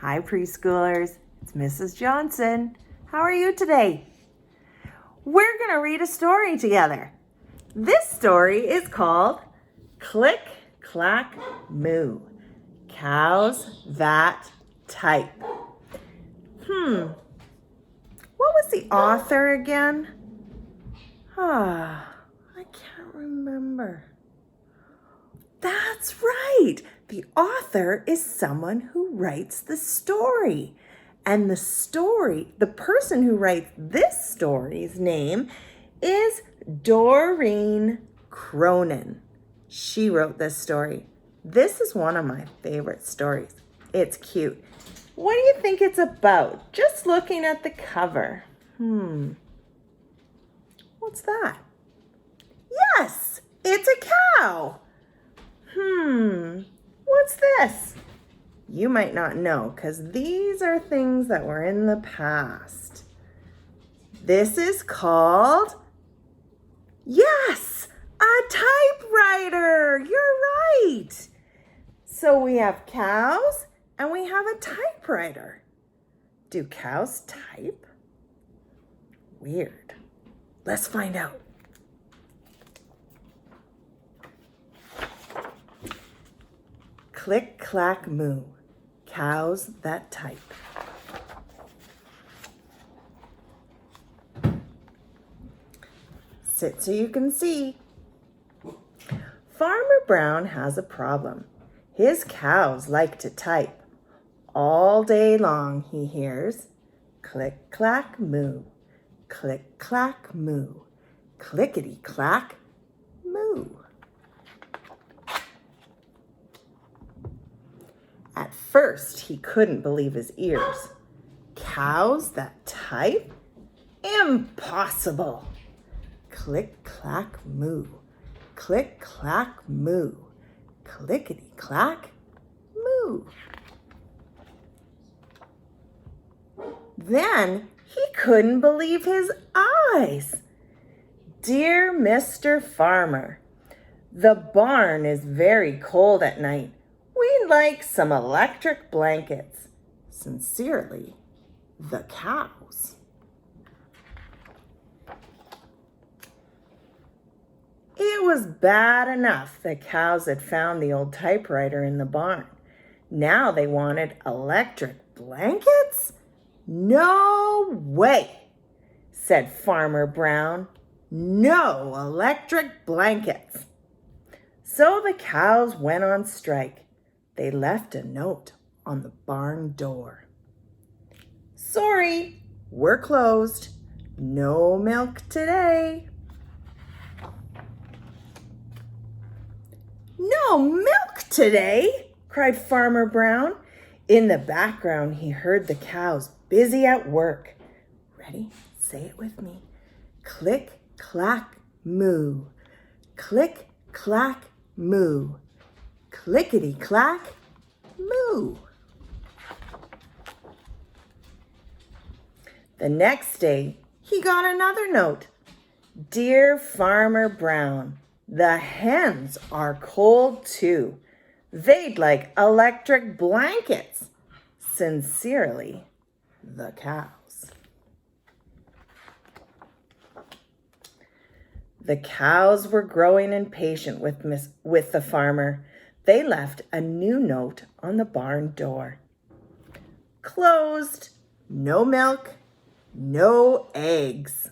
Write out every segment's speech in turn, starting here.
Hi, preschoolers. It's Mrs. Johnson. How are you today? We're going to read a story together. This story is called Click, Clack, Moo. Cows that type. What was the author again? I can't remember. That's right. The author is someone who writes the story. And the person who writes this story's name is Doreen Cronin. She wrote this story. This is one of my favorite stories. It's cute. What do you think it's about? Just looking at the cover. What's that? Yes, it's a cow. What's this? You might not know because these are things that were in the past. This is called, yes, a typewriter. You're right. So we have cows and we have a typewriter. Do cows type? Weird. Let's find out. Click, clack, moo. Cows that type. Sit so you can see. Farmer Brown has a problem. His cows like to type. All day long he hears click, clack, moo. Click, clack, moo. Clickety, clack, moo. At first, he couldn't believe his ears. Cows that type? Impossible! Click, clack, moo. Click, clack, moo. Clickety, clack, moo. Then he couldn't believe his eyes. Dear Mr. Farmer, the barn is very cold at night. We'd like some electric blankets. Sincerely, the cows. It was bad enough the cows had found the old typewriter in the barn. Now they wanted electric blankets? No way, said Farmer Brown. No electric blankets. So the cows went on strike. They left a note on the barn door. Sorry, we're closed. No milk today. No milk today, cried Farmer Brown. In the background, he heard the cows busy at work. Ready? Say it with me. Click, clack, moo. Click, clack, moo. Clickety, clack, moo. The next day, he got another note. Dear Farmer Brown, the hens are cold too. They'd like electric blankets. Sincerely, the cows. The cows were growing impatient with the farmer. They left a new note on the barn door. Closed. No milk. No eggs.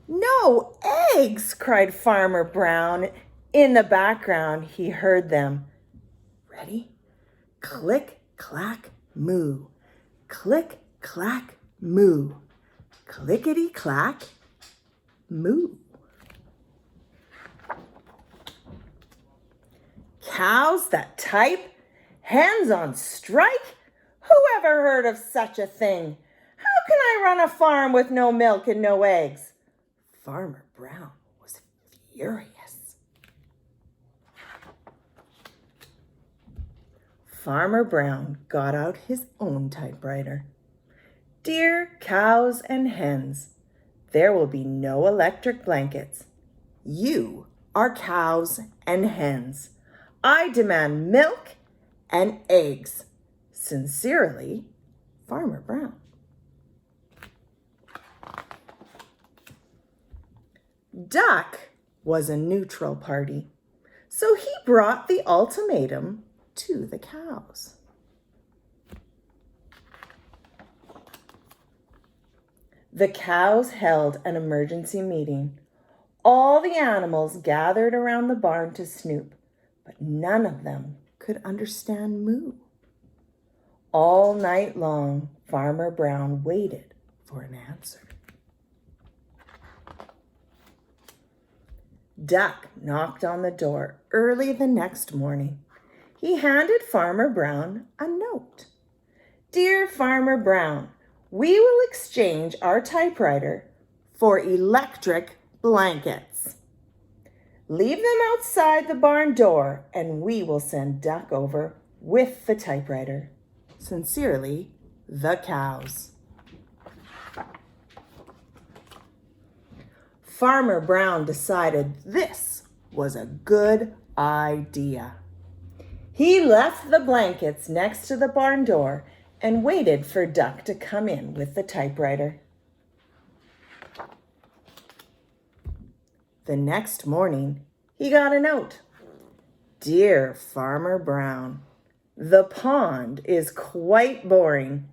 No eggs, cried Farmer Brown. In the background, he heard them. Ready? Click, clack, moo. Click, clack, moo. Clickety, clack, moo. Cows that type? Hens on strike? Who ever heard of such a thing? How can I run a farm with no milk and no eggs? Farmer Brown was furious. Farmer Brown got out his own typewriter. Dear cows and hens, there will be no electric blankets. You are cows and hens. I demand milk and eggs. Sincerely, Farmer Brown. Duck was a neutral party, so he brought the ultimatum to the cows. The cows held an emergency meeting. All the animals gathered around the barn to snoop, but none of them could understand moo. All night long, Farmer Brown waited for an answer. Duck knocked on the door early the next morning. He handed Farmer Brown a note. Dear Farmer Brown, we will exchange our typewriter for electric blankets. Leave them outside the barn door and we will send Duck over with the typewriter. Sincerely, the cows. Farmer Brown decided this was a good idea. He left the blankets next to the barn door and waited for Duck to come in with the typewriter. The next morning, he got a note. Dear Farmer Brown, the pond is quite boring.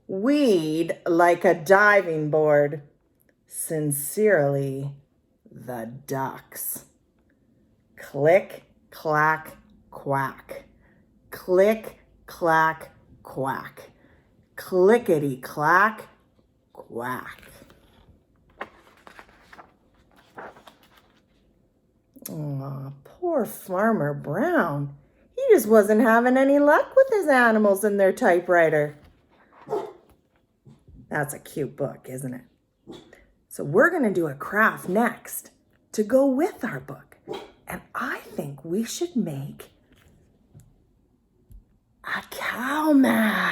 We'd like a diving board. Sincerely, the ducks. Click, clack, quack. Click, clack, quack. Clickety, clack, quack. Aw, poor Farmer Brown. He just wasn't having any luck with his animals and their typewriter. That's a cute book, isn't it? So we're going to do a craft next to go with our book. And I think we should make a cow mask.